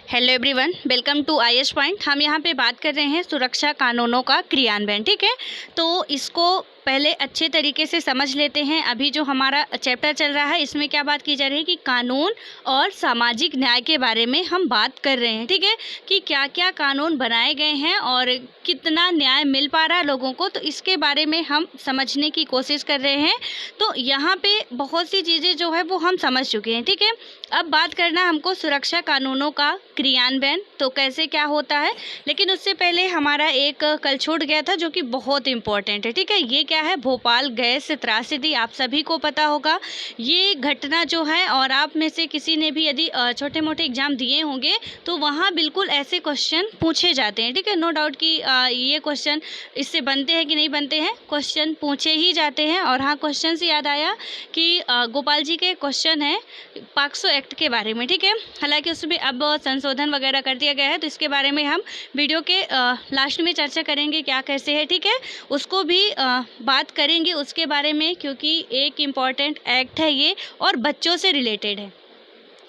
Hello everyone, welcome to IAS point. हम यहाँ पे बात कर रहे हैं सुरक्षा कानूनों का क्रियान्वयन। ठीक है, तो इसको पहले अच्छे तरीके से समझ लेते हैं। अभी जो हमारा चैप्टर चल रहा है इसमें क्या बात की जा रही है कि कानून और सामाजिक न्याय के बारे में हम बात कर रहे हैं। ठीक है, कि क्या क्या कानून बनाए गए हैं और कितना न्याय मिल पा रहा है लोगों को, तो इसके बारे में हम समझने की कोशिश कर रहे हैं। तो यहाँ पे बहुत सी चीज़ें जो है वो हम समझ चुके हैं। ठीक है, अब बात करना हमको सुरक्षा कानूनों का क्रियान्वयन, तो कैसे क्या होता है। लेकिन उससे पहले हमारा एक कल छूट गया था जो कि बहुत इम्पोर्टेंट है। ठीक है, ये क्या है, भोपाल गैस त्रासदी। आप सभी को पता होगा ये घटना जो है, और आप में से किसी ने भी यदि छोटे मोटे एग्जाम दिए होंगे तो वहाँ बिल्कुल ऐसे क्वेश्चन पूछे जाते हैं। ठीक है, नो डाउट कि ये क्वेश्चन इससे बनते हैं कि नहीं बनते हैं, क्वेश्चन पूछे ही जाते हैं। और हाँ, क्वेश्चन से याद आया कि गोपाल जी के क्वेश्चन है पॉक्सो एक्ट के बारे में। ठीक है, हालांकि उसमें अब संशोधन वगैरह कर दिया गया है, तो इसके बारे में हम वीडियो के लास्ट में चर्चा करेंगे क्या कैसे है। ठीक है, उसको भी बात करेंगे उसके बारे में, क्योंकि एक इम्पॉर्टेंट एक्ट है ये और बच्चों से रिलेटेड है।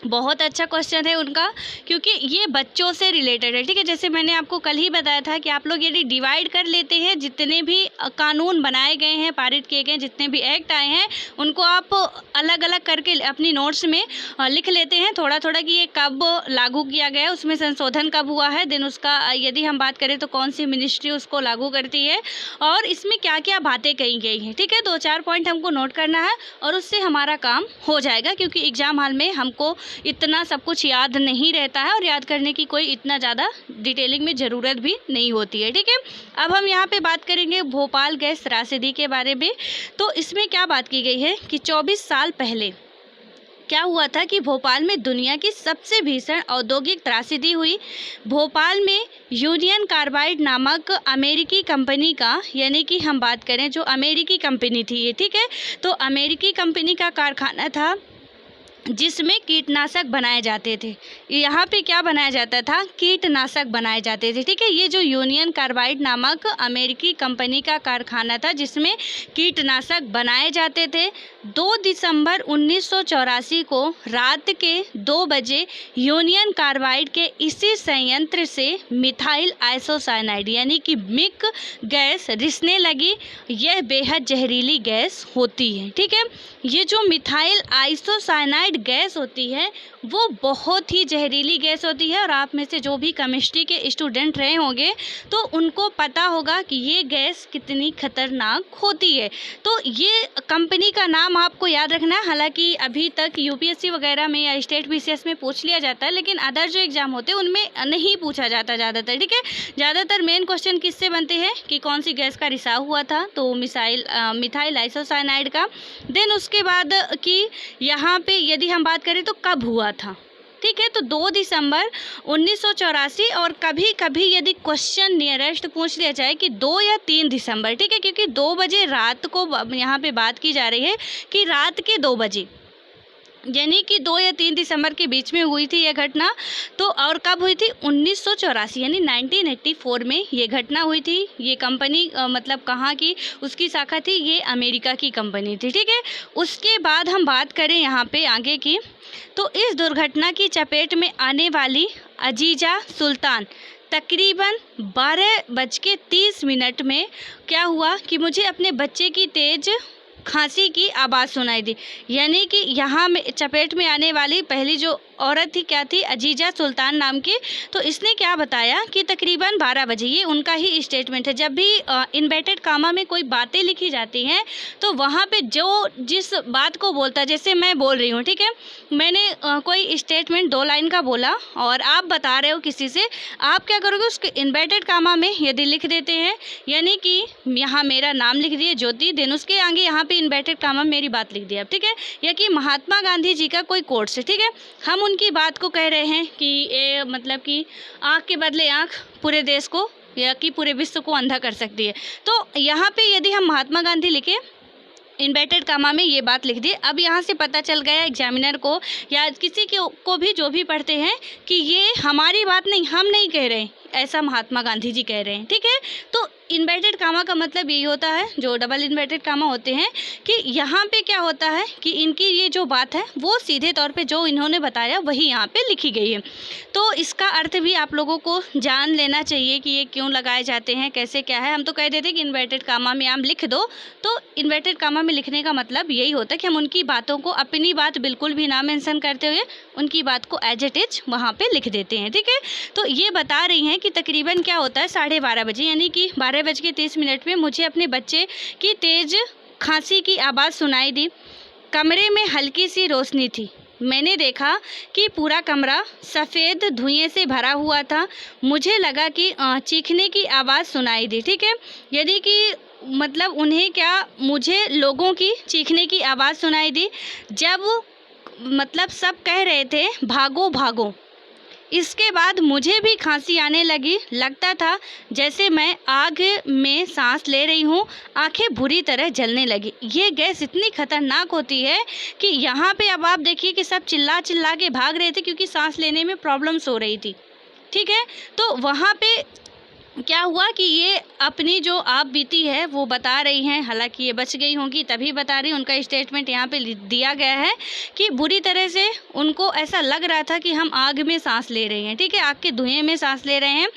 बहुत अच्छा क्वेश्चन है उनका, क्योंकि ये बच्चों से रिलेटेड है। ठीक है, जैसे मैंने आपको कल ही बताया था कि आप लोग यदि डिवाइड कर लेते हैं, जितने भी कानून बनाए गए हैं, पारित किए गए, जितने भी एक्ट आए हैं, उनको आप अलग अलग करके अपनी नोट्स में लिख लेते हैं थोड़ा थोड़ा कि ये कब लागू किया गया है, उसमें संशोधन कब हुआ है, देन उसका यदि हम बात करें तो कौन सी मिनिस्ट्री उसको लागू करती है और इसमें क्या क्या बातें कही गई हैं। ठीक है, 2-4 पॉइंट हमको नोट करना है और उससे हमारा काम हो जाएगा, क्योंकि एग्ज़ाम हॉल में हमको इतना सब कुछ याद नहीं रहता है और याद करने की कोई इतना ज़्यादा डिटेलिंग में ज़रूरत भी नहीं होती है। ठीक है, अब हम यहाँ पे बात करेंगे भोपाल गैस त्रासदी के बारे में। तो इसमें क्या बात की गई है कि 24 साल पहले क्या हुआ था कि भोपाल में दुनिया की सबसे भीषण औद्योगिक त्रासदी हुई। भोपाल में यूनियन कार्बाइड नामक अमेरिकी कंपनी का, यानी कि हम बात करें जो अमेरिकी कंपनी थी ये, ठीक है, तो अमेरिकी कंपनी का कारखाना था जिसमें कीटनाशक बनाए जाते थे। यहाँ पे क्या बनाया जाता था, कीटनाशक बनाए जाते थे। ठीक है, ये जो यूनियन कार्बाइड नामक अमेरिकी कंपनी का कारखाना था जिसमें कीटनाशक बनाए जाते थे। 2 दिसंबर 1984 को रात के 2 बजे यूनियन कार्बाइड के इसी संयंत्र से मिथाइल आइसोसाइनाइड यानी कि मिक गैस रिसने लगी। यह बेहद जहरीली गैस होती है। ठीक है, ये जो मिथाइल आइसोसाइनाइड गैस होती है वो बहुत ही जहरीली गैस होती है, और आप में से जो भी केमिस्ट्री के स्टूडेंट रहे होंगे तो उनको पता होगा कि ये गैस कितनी खतरनाक होती है। तो ये कंपनी का नाम आपको याद रखना है। हालांकि अभी तक यूपीएससी वगैरह में या स्टेट बीसीएस में पूछ लिया जाता है, लेकिन अदर जो एग्जाम होते हैं उनमें नहीं पूछा जाता ज़्यादातर। ठीक है, ज़्यादातर मेन क्वेश्चन किससे बनते हैं कि कौन सी गैस का रिसाव हुआ था, तो मिथाइल आइसोसाइनाइड का। देन उसके बाद कि यहाँ पे यदि हम बात करें तो कब हुआ था। ठीक है, तो 2 दिसंबर 1984, और कभी कभी यदि क्वेश्चन नियरेस्ट पूछ लिया जाए कि 2 या 3 दिसंबर। ठीक है, क्योंकि 2 बजे रात को यहाँ पे बात की जा रही है कि रात के 2 बजे, यानी कि 2 या 3 दिसंबर के बीच में हुई थी यह घटना। तो और कब हुई थी, 1984 यानी 1984 में ये घटना हुई थी। ये कंपनी मतलब कहाँ की उसकी शाखा थी, ये अमेरिका की कंपनी थी। ठीक है, उसके बाद हम बात करें यहाँ पे आगे की, तो इस दुर्घटना की चपेट में आने वाली अजीजा सुल्तान तकरीबन 12:30 में क्या हुआ कि मुझे अपने बच्चे की तेज़ खांसी की आवाज़ सुनाई दी। यानी कि यहाँ में चपेट में आने वाली पहली जो औरत थी क्या थी, अजीजा सुल्तान नाम की। तो इसने क्या बताया कि तकरीबन 12 बजे, ये उनका ही स्टेटमेंट है। जब भी इन्वर्टेड कामा में कोई बातें लिखी जाती हैं तो वहाँ पे जो जिस बात को बोलता है, जैसे मैं बोल रही हूँ, ठीक है, मैंने कोई स्टेटमेंट 2 लाइन का बोला और आप बता रहे हो किसी से, आप क्या करोगे, उसके इन्वर्टेड कामा में यदि लिख देते हैं, यानी कि यहाँ मेरा नाम लिख दिए ज्योति, देन उसके आगे यहाँ पे इन्वर्टेड कामा में मेरी बात लिख दिया। ठीक है, या कि महात्मा गांधी जी का कोई कोट्स है। ठीक है, हम उनकी बात को कह रहे हैं कि ये मतलब कि आँख के बदले आँख पूरे देश को या कि पूरे विश्व को अंधा कर सकती है। तो यहाँ पे यदि हम महात्मा गांधी लिखे इन्वर्टेड कामा में ये बात लिख दी। अब यहाँ से पता चल गया एग्जामिनर को या किसी को भी जो भी पढ़ते हैं कि ये हमारी बात नहीं, हम नहीं कह रहे हैं, ऐसा महात्मा गांधी जी कह रहे हैं। ठीक है, तो इन्वर्टेड कामा का मतलब यही होता है, जो डबल इन्वर्टेड कामा होते हैं, कि यहाँ पे क्या होता है कि इनकी ये जो बात है वो सीधे तौर पे जो इन्होंने बताया वही यहाँ पे लिखी गई है। तो इसका अर्थ भी आप लोगों को जान लेना चाहिए कि ये क्यों लगाए जाते हैं, कैसे क्या है। हम तो कह देते कि इन्वर्टेड कामा में आप लिख दो, तो इन्वर्टेड कामा में लिखने का मतलब यही होता है कि हम उनकी बातों को, अपनी बात बिल्कुल भी ना मेंशन करते हुए उनकी बात को एज इट इज वहाँ पे लिख देते हैं, ठीक है। तो ये बता रही हैं कि तकरीबन क्या होता है 12:30 बजे, यानी कि 12:30 में मुझे अपने बच्चे की तेज़ खांसी की आवाज़ सुनाई दी। कमरे में हल्की सी रोशनी थी। मैंने देखा कि पूरा कमरा सफ़ेद धुएं से भरा हुआ था। मुझे लगा कि चीखने की आवाज़ सुनाई दी, ठीक है। यदि कि मतलब उन्हें क्या, मुझे लोगों की चीखने की आवाज़ सुनाई दी, जब मतलब सब कह रहे थे भागो भागो। इसके बाद मुझे भी खांसी आने लगी। लगता था जैसे मैं आग में सांस ले रही हूँ। आंखें बुरी तरह जलने लगी। ये गैस इतनी खतरनाक होती है कि यहाँ पे अब आप देखिए कि सब चिल्ला चिल्ला के भाग रहे थे क्योंकि सांस लेने में प्रॉब्लम्स हो रही थी, ठीक है। तो वहाँ पे क्या हुआ कि ये अपनी जो आप बीती है वो बता रही हैं। हालांकि ये बच गई होंगी तभी बता रही, उनका स्टेटमेंट यहाँ पे दिया गया है कि बुरी तरह से उनको ऐसा लग रहा था कि हम आग में सांस ले रहे हैं, ठीक है, आग के धुएं में सांस ले रहे हैं।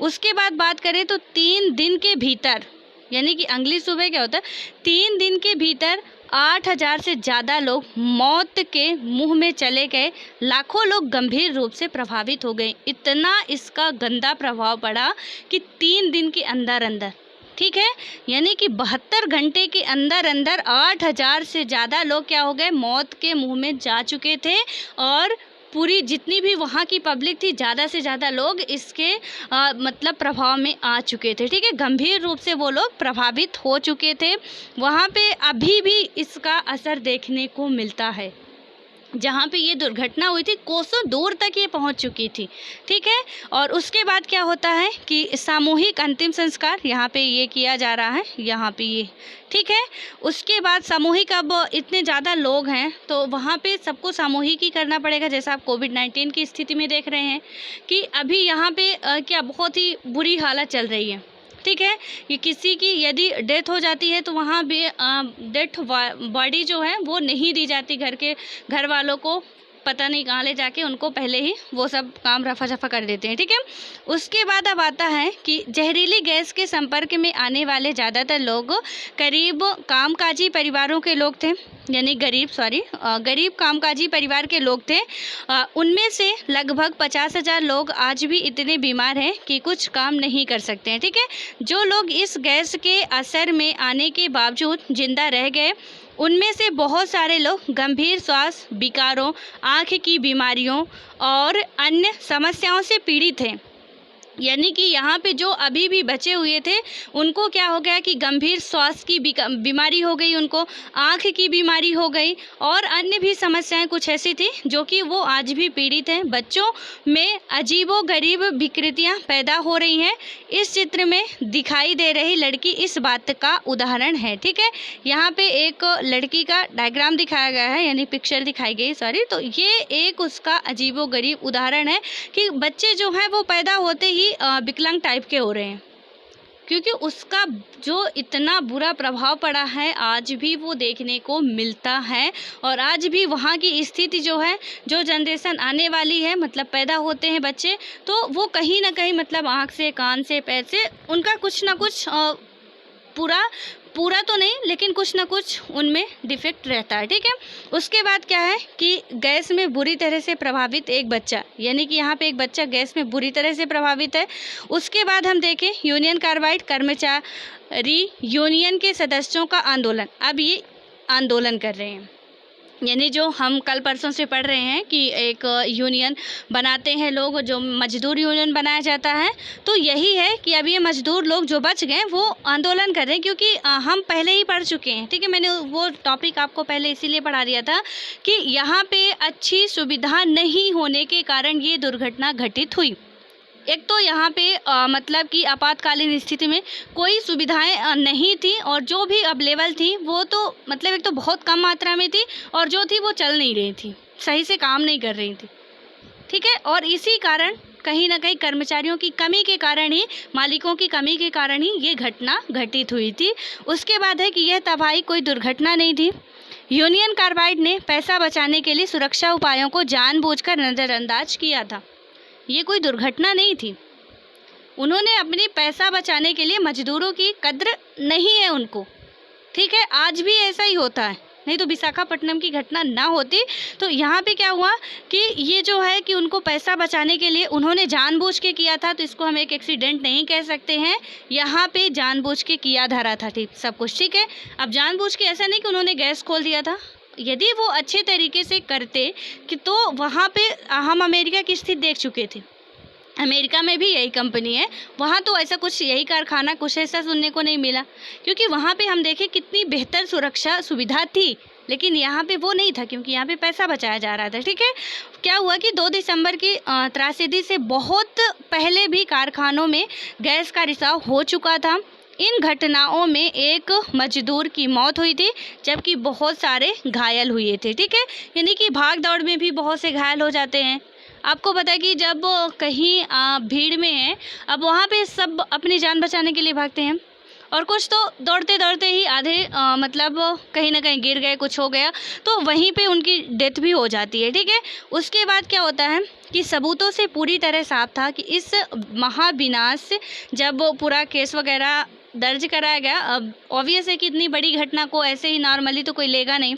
उसके बाद बात करें तो 3 दिन के भीतर, यानी कि अगली सुबह क्या होता है, 3 दिन के भीतर 8,000 से ज़्यादा लोग मौत के मुंह में चले गए। लाखों लोग गंभीर रूप से प्रभावित हो गए। इतना इसका गंदा प्रभाव पड़ा कि 3 दिन के अंदर अंदर, ठीक है, यानी कि 72 घंटे के अंदर अंदर 8,000 से ज़्यादा लोग क्या हो गए, मौत के मुंह में जा चुके थे। और पूरी जितनी भी वहाँ की पब्लिक थी, ज़्यादा से ज़्यादा लोग इसके मतलब प्रभाव में आ चुके थे, ठीक है। गंभीर रूप से वो लोग प्रभावित हो चुके थे। वहाँ पे अभी भी इसका असर देखने को मिलता है। जहाँ पे ये दुर्घटना हुई थी कोसों दूर तक ये पहुँच चुकी थी, ठीक है। और उसके बाद क्या होता है कि सामूहिक अंतिम संस्कार यहाँ पे ये किया जा रहा है, यहाँ पे ये, ठीक है। उसके बाद सामूहिक, अब इतने ज़्यादा लोग हैं तो वहाँ पे सबको सामूहिक ही करना पड़ेगा। जैसा आप कोविड-19 की स्थिति में देख रहे हैं कि अभी यहाँ पे क्या बहुत ही बुरी हालत चल रही है, ठीक है। ये किसी की यदि डेथ हो जाती है तो वहाँ भी डेथ बॉडी जो है वो नहीं दी जाती घर वालों को, पता नहीं कहाँ ले जाके उनको पहले ही वो सब काम रफा जफा कर देते हैं, ठीक है। उसके बाद अब आता है कि जहरीली गैस के संपर्क में आने वाले ज़्यादातर लोग करीब कामकाजी परिवारों के लोग थे, यानी गरीब कामकाजी परिवार के लोग थे। उनमें से लगभग 50,000 लोग आज भी इतने बीमार हैं कि कुछ काम नहीं कर सकते हैं, ठीक है। जो लोग इस गैस के असर में आने के बावजूद जिंदा रह गए, उनमें से बहुत सारे लोग गंभीर श्वास विकारों, आँख की बीमारियों और अन्य समस्याओं से पीड़ित हैं। यानी कि यहाँ पे जो अभी भी बचे हुए थे उनको क्या हो गया कि गंभीर श्वास की बीमारी हो गई, उनको आँख की बीमारी हो गई और अन्य भी समस्याएं कुछ ऐसी थी जो कि वो आज भी पीड़ित हैं। बच्चों में अजीबोगरीब विकृतियाँ पैदा हो रही हैं। इस चित्र में दिखाई दे रही लड़की इस बात का उदाहरण है, ठीक है। यहाँ पे एक लड़की का डायग्राम दिखाया गया है, यानी पिक्चर दिखाई गई, तो ये एक उसका अजीबोगरीब उदाहरण है कि बच्चे जो हैं वो पैदा होते ही विकलांग टाइप के हो रहे हैं, क्योंकि उसका जो इतना बुरा प्रभाव पड़ा है आज भी वो देखने को मिलता है। और आज भी वहाँ की स्थिति जो है, जो जनरेशन आने वाली है, मतलब पैदा होते हैं बच्चे तो वो कहीं ना कहीं मतलब आँख से, कान से, पैर से उनका कुछ ना कुछ पूरा तो नहीं लेकिन कुछ ना कुछ उनमें डिफेक्ट रहता है, ठीक है। उसके बाद क्या है कि गैस में बुरी तरह से प्रभावित एक बच्चा, यानी कि यहाँ पे एक बच्चा गैस में बुरी तरह से प्रभावित है। उसके बाद हम देखें यूनियन कार्बाइड कर्मचारी यूनियन के सदस्यों का आंदोलन। अब ये आंदोलन कर रहे हैं, यानी जो हम कल परसों से पढ़ रहे हैं कि एक यूनियन बनाते हैं लोग, जो मजदूर यूनियन बनाया जाता है। तो यही है कि अब ये मजदूर लोग जो बच गए वो आंदोलन कर रहे हैं, क्योंकि हम पहले ही पढ़ चुके हैं, ठीक है। मैंने वो टॉपिक आपको पहले इसीलिए पढ़ा दिया था कि यहाँ पे अच्छी सुविधा नहीं होने के कारण ये दुर्घटना घटित हुई। एक तो यहाँ पे मतलब कि आपातकालीन स्थिति में कोई सुविधाएं नहीं थी और जो भी अवेलेबल थी वो तो मतलब एक तो बहुत कम मात्रा में थी और जो थी वो चल नहीं रही थी, सही से काम नहीं कर रही थी। ठीक है। और इसी कारण कहीं ना कहीं कर्मचारियों की कमी के कारण ही, मालिकों की कमी के कारण ही ये घटना घटित हुई थी। उसके बाद है कि यह तबाही कोई दुर्घटना नहीं थी। यूनियन कार्बाइड ने पैसा बचाने के लिए सुरक्षा उपायों को जानबूझकर नज़रअंदाज किया था। ये कोई दुर्घटना नहीं थी। उन्होंने अपनी पैसा बचाने के लिए, मजदूरों की कद्र नहीं है उनको, ठीक है। आज भी ऐसा ही होता है, नहीं तो विशाखापट्टनम की घटना ना होती। तो यहाँ पे क्या हुआ कि ये जो है कि उनको पैसा बचाने के लिए उन्होंने जानबूझ के किया था, तो इसको हम एक एक्सीडेंट नहीं कह सकते हैं। यहाँ पे जानबूझ के किया धरा था, ठीक सब कुछ, ठीक है। अब जानबूझ के ऐसा नहीं कि उन्होंने गैस खोल दिया था। यदि वो अच्छे तरीके से करते कि तो वहाँ पे हम अमेरिका की स्थिति देख चुके थे। अमेरिका में भी यही कंपनी है, वहाँ तो ऐसा कुछ, यही कारखाना, कुछ ऐसा सुनने को नहीं मिला, क्योंकि वहाँ पे हम देखें कितनी बेहतर सुरक्षा सुविधा थी। लेकिन यहाँ पे वो नहीं था, क्योंकि यहाँ पे पैसा बचाया जा रहा था, ठीक है। क्या हुआ कि 2 दिसंबर की त्रासदी से बहुत पहले भी कारखानों में गैस का रिसाव हो चुका था। इन घटनाओं में एक मजदूर की मौत हुई थी, जबकि बहुत सारे घायल हुए थे, ठीक है। यानी कि भाग दौड़ में भी बहुत से घायल हो जाते हैं। आपको पता है कि जब कहीं भीड़ में है, अब वहाँ पे सब अपनी जान बचाने के लिए भागते हैं, और कुछ तो दौड़ते दौड़ते ही आधे मतलब कहीं ना कहीं गिर गए, कुछ हो गया, तो वहीं पे उनकी डेथ भी हो जाती है, ठीक है। उसके बाद क्या होता है कि सबूतों से पूरी तरह साफ था कि इस महाविनाश, जब पूरा केस वगैरह दर्ज कराया गया, अब ऑब्वियस है कि इतनी बड़ी घटना को ऐसे ही नॉर्मली तो कोई लेगा नहीं।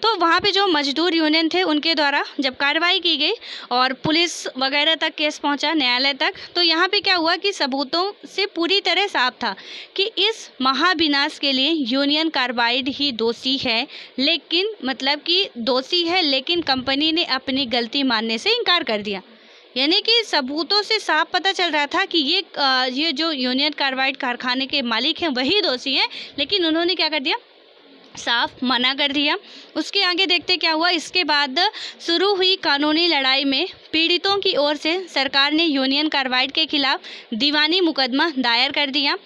तो वहाँ पे जो मजदूर यूनियन थे उनके द्वारा जब कार्रवाई की गई और पुलिस वगैरह तक केस पहुँचा, न्यायालय तक, तो यहाँ पे क्या हुआ कि सबूतों से पूरी तरह साफ था कि इस महाविनाश के लिए यूनियन कार्बाइड ही दोषी है। लेकिन मतलब कि दोषी है, लेकिन कंपनी ने अपनी गलती मानने से इनकार कर दिया। यानी कि सबूतों से साफ पता चल रहा था कि ये जो यूनियन कार्बाइड कारखाने के मालिक हैं वही दोषी हैं, लेकिन उन्होंने क्या कर दिया, साफ मना कर दिया। उसके आगे देखते क्या हुआ। इसके बाद शुरू हुई कानूनी लड़ाई में पीड़ितों की ओर से सरकार ने यूनियन कार्बाइड के खिलाफ दीवानी मुकदमा दायर कर दिया।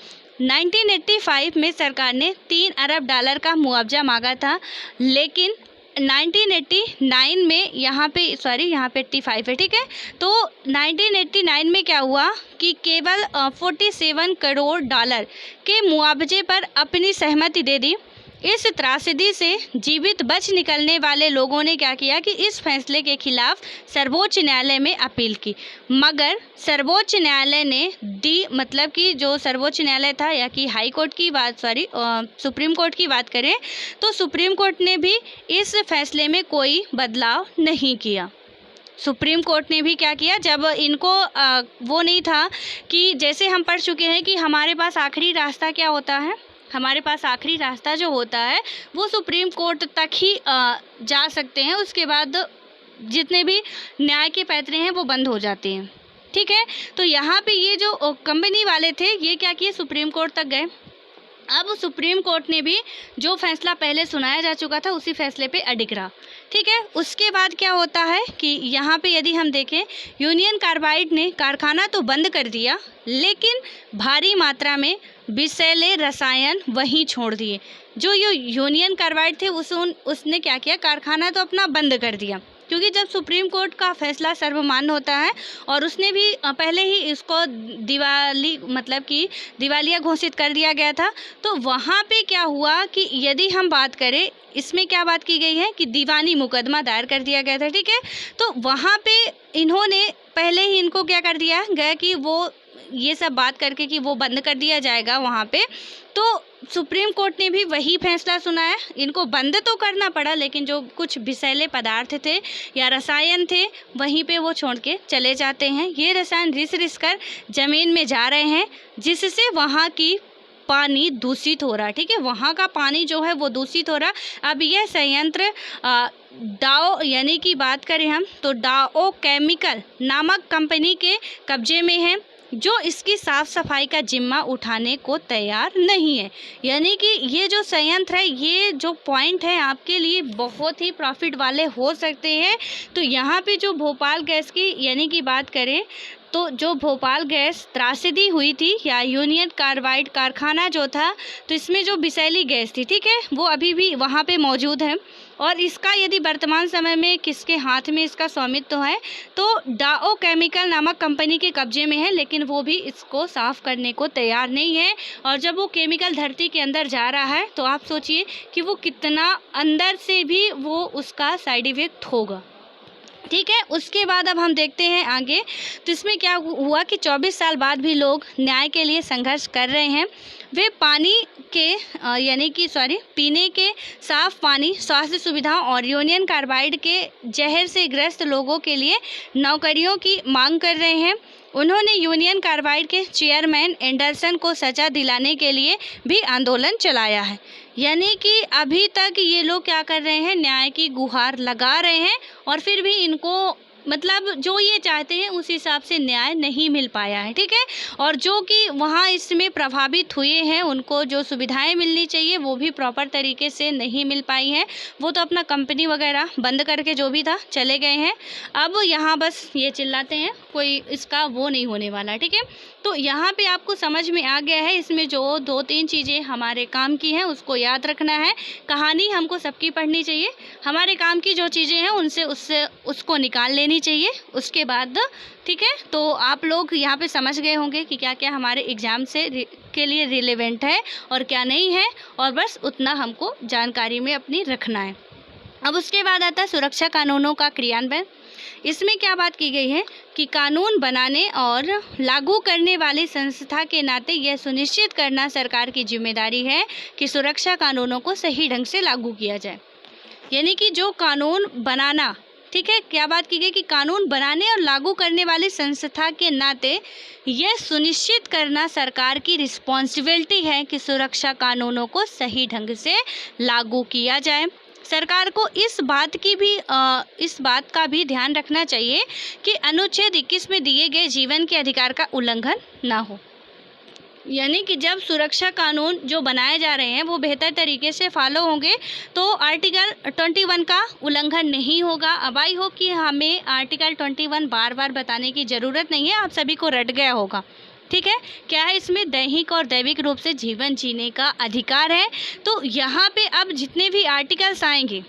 1985 में सरकार ने $3 अरब का मुआवजा मांगा था, लेकिन 1989 में यहाँ पे 85 है, ठीक है। तो 1989 में क्या हुआ कि केवल $47 करोड़ के मुआवजे पर अपनी सहमति दे दी। इस त्रासदी से जीवित बच निकलने वाले लोगों ने क्या किया कि इस फैसले के खिलाफ सर्वोच्च न्यायालय में अपील की, मगर सर्वोच्च न्यायालय ने मतलब कि जो सर्वोच्च न्यायालय था, या कि हाई कोर्ट की बात सुप्रीम कोर्ट की बात करें तो सुप्रीम कोर्ट ने भी इस फैसले में कोई बदलाव नहीं किया। सुप्रीम कोर्ट ने भी क्या किया, जब इनको वो नहीं था कि जैसे हम पढ़ चुके हैं कि हमारे पास आखिरी रास्ता क्या होता है, हमारे पास आखिरी रास्ता जो होता है वो सुप्रीम कोर्ट तक ही जा सकते हैं, उसके बाद जितने भी न्याय के पैतरे हैं वो बंद हो जाते हैं, ठीक है। तो यहाँ पे ये जो कंपनी वाले थे ये क्या किए, सुप्रीम कोर्ट तक गए। अब सुप्रीम कोर्ट ने भी जो फैसला पहले सुनाया जा चुका था उसी फैसले पे अडिग रहा, ठीक है। उसके बाद क्या होता है कि यहाँ पे यदि हम देखें, यूनियन कार्बाइड ने कारखाना तो बंद कर दिया, लेकिन भारी मात्रा में विषैले रसायन वहीं छोड़ दिए। जो ये यूनियन कार्बाइड थे उसने क्या किया, कारखाना तो अपना बंद कर दिया, क्योंकि जब सुप्रीम कोर्ट का फैसला सर्वमान्य होता है और उसने भी पहले ही इसको दिवालिया घोषित कर दिया गया था, तो वहाँ पे क्या हुआ कि यदि हम बात करें, इसमें क्या बात की गई है कि दीवानी मुकदमा दायर कर दिया गया था, ठीक है। तो वहाँ पे इन्होंने पहले ही इनको क्या कर दिया गया कि वो ये सब बात करके कि वो बंद कर दिया जाएगा वहाँ पे, तो सुप्रीम कोर्ट ने भी वही फैसला सुनाया। इनको बंद तो करना पड़ा, लेकिन जो कुछ विषैले पदार्थ थे या रसायन थे वहीं पे वो छोड़ के चले जाते हैं। ये रसायन रिस कर ज़मीन में जा रहे हैं, जिससे वहाँ की पानी दूषित हो रहा है, ठीक है। वहाँ का पानी जो है वो दूषित हो रहा। अब यह संयंत्र डाओ यानी कि बात करें हम तो डाओ केमिकल नामक कंपनी के कब्जे में है, जो इसकी साफ़ सफाई का जिम्मा उठाने को तैयार नहीं है। यानी कि ये जो संयंत्र है, ये जो पॉइंट है आपके लिए बहुत ही प्रॉफिट वाले हो सकते हैं। तो यहाँ पे जो भोपाल गैस की यानी कि बात करें तो जो भोपाल गैस त्रासदी हुई थी या यूनियन कार्बाइड कारखाना जो था, तो इसमें जो विषैली गैस थी, ठीक है, वो अभी भी वहाँ पे मौजूद है। और इसका यदि वर्तमान समय में किसके हाथ में इसका स्वामित्व है, तो डाओ केमिकल नामक कंपनी के कब्जे में है, लेकिन वो भी इसको साफ़ करने को तैयार नहीं है। और जब वो केमिकल धरती के अंदर जा रहा है तो आप सोचिए कि वो कितना अंदर से भी वो उसका साइड इफ़ेक्ट होगा, ठीक है। उसके बाद अब हम देखते हैं आगे, तो इसमें क्या हुआ कि 24 साल बाद भी लोग न्याय के लिए संघर्ष कर रहे हैं। वे पानी के यानी कि पीने के साफ़ पानी, स्वास्थ्य सुविधाओं और यूनियन कार्बाइड के जहर से ग्रस्त लोगों के लिए नौकरियों की मांग कर रहे हैं। उन्होंने यूनियन कार्बाइड के चेयरमैन एंडरसन को सजा दिलाने के लिए भी आंदोलन चलाया है। यानी कि अभी तक ये लोग क्या कर रहे हैं, न्याय की गुहार लगा रहे हैं, और फिर भी इनको मतलब जो ये चाहते हैं उस हिसाब से न्याय नहीं मिल पाया है, ठीक है। और जो कि वहाँ इसमें प्रभावित हुए हैं, उनको जो सुविधाएं मिलनी चाहिए वो भी प्रॉपर तरीके से नहीं मिल पाई हैं। वो तो अपना कंपनी वगैरह बंद करके जो भी था चले गए हैं। अब यहाँ बस ये चिल्लाते हैं, कोई इसका वो नहीं होने वाला, ठीक है। तो यहाँ पे आपको समझ में आ गया है, इसमें जो 2-3 चीज़ें हमारे काम की हैं उसको याद रखना है। कहानी हमको सबकी पढ़नी चाहिए, हमारे काम की जो चीज़ें हैं उससे उसको निकाल लेनी चाहिए। उसके बाद ठीक है, तो आप लोग यहाँ पे समझ गए होंगे कि क्या क्या हमारे एग्ज़ाम के लिए रिलेवेंट है और क्या नहीं है, और बस उतना हमको जानकारी में अपनी रखना है। अब उसके बाद आता है सुरक्षा कानूनों का क्रियान्वयन। इसमें क्या बात की गई है कि कानून बनाने और लागू करने वाली संस्था के नाते यह सुनिश्चित करना सरकार की जिम्मेदारी है कि सुरक्षा कानूनों को सही ढंग से लागू किया जाए। यानी कि जो कानून बनाना, ठीक है, क्या बात की गई कि कानून बनाने और लागू करने वाली संस्था के नाते यह सुनिश्चित करना सरकार की रिस्पॉन्सिबिलिटी है कि सुरक्षा कानूनों को सही ढंग से लागू किया जाए। सरकार को इस बात का भी ध्यान रखना चाहिए कि अनुच्छेद 21 में दिए गए जीवन के अधिकार का उल्लंघन ना हो। यानी कि जब सुरक्षा कानून जो बनाए जा रहे हैं वो बेहतर तरीके से फॉलो होंगे तो आर्टिकल 21 का उल्लंघन नहीं होगा। अब आई होप कि हमें आर्टिकल 21 बार बार बताने की ज़रूरत नहीं है, आप सभी को रट गया होगा, ठीक है। क्या है इसमें, दैहिक और दैविक रूप से जीवन जीने का अधिकार है। तो यहाँ पे अब जितने भी आर्टिकल्स आएंगे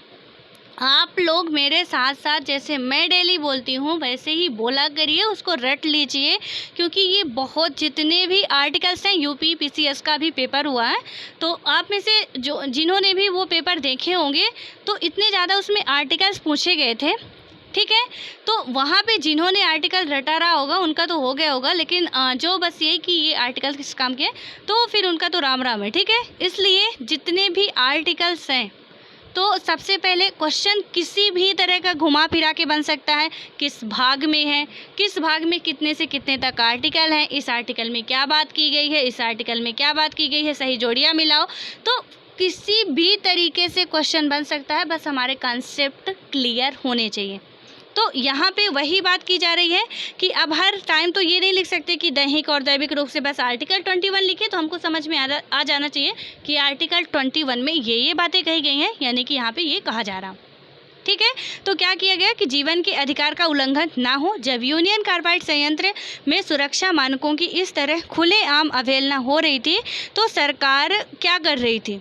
आप लोग मेरे साथ साथ जैसे मैं डेली बोलती हूँ वैसे ही बोला करिए, उसको रट लीजिए, क्योंकि ये बहुत जितने भी आर्टिकल्स हैं, यूपी पीसीएस का भी पेपर हुआ है, तो आप में से जिन्होंने भी वो पेपर देखे होंगे तो इतने ज़्यादा उसमें आर्टिकल्स पूछे गए थे, ठीक है। तो वहाँ पे जिन्होंने आर्टिकल रटा रहा होगा उनका तो हो गया होगा, लेकिन जो बस ये कि ये आर्टिकल किस काम के हैं तो फिर उनका तो राम राम है, ठीक है। इसलिए जितने भी आर्टिकल्स हैं तो सबसे पहले क्वेश्चन किसी भी तरह का घुमा फिरा के बन सकता है, किस भाग में है, किस भाग में कितने से कितने तक आर्टिकल हैं, इस आर्टिकल में क्या बात की गई है, इस आर्टिकल में क्या बात की गई है, सही जोड़ियाँ मिलाओ। तो किसी भी तरीके से क्वेश्चन बन सकता है, बस हमारे कॉन्सेप्ट क्लियर होने चाहिए। तो यहाँ पे वही बात की जा रही है कि अब हर टाइम तो ये नहीं लिख सकते कि दैहिक और दैविक रूप से बस आर्टिकल 21 लिखे, तो हमको समझ में आ जाना चाहिए कि आर्टिकल 21 में ये बातें कही गई हैं, यानी कि यहाँ पे ये कहा जा रहा, ठीक है। तो क्या किया गया कि जीवन के अधिकार का उल्लंघन ना हो। जब यूनियन कार्बाइड संयंत्र में सुरक्षा मानकों की इस तरह खुलेआम अवहेलना हो रही थी तो सरकार क्या कर रही थी,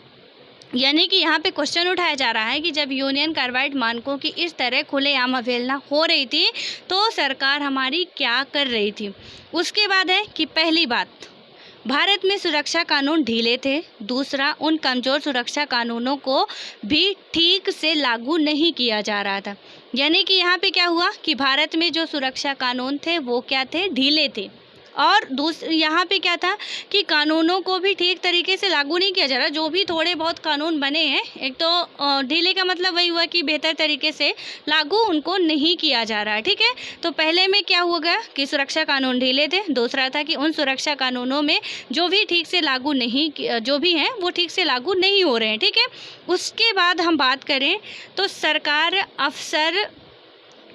यानी कि यहाँ पे क्वेश्चन उठाया जा रहा है कि जब यूनियन कार्बाइड मानकों की इस तरह खुलेआम अवहेलना हो रही थी तो सरकार हमारी क्या कर रही थी। उसके बाद है कि पहली बात, भारत में सुरक्षा कानून ढीले थे। दूसरा, उन कमज़ोर सुरक्षा कानूनों को भी ठीक से लागू नहीं किया जा रहा था। यानी कि यहाँ पे क्या हुआ कि भारत में जो सुरक्षा कानून थे वो क्या थे, ढीले थे। और यहाँ पे क्या था कि कानूनों को भी ठीक तरीके से लागू नहीं किया जा रहा। जो भी थोड़े बहुत कानून बने हैं, एक तो ढीले का मतलब वही हुआ कि बेहतर तरीके से लागू उनको नहीं किया जा रहा है, ठीक है। तो पहले में क्या हुआ गया कि सुरक्षा कानून ढीले थे। दूसरा था कि उन सुरक्षा कानूनों में जो भी ठीक से लागू नहीं, जो भी हैं वो ठीक से लागू नहीं हो रहे हैं, ठीक है। उसके बाद हम बात करें तो सरकार अफसर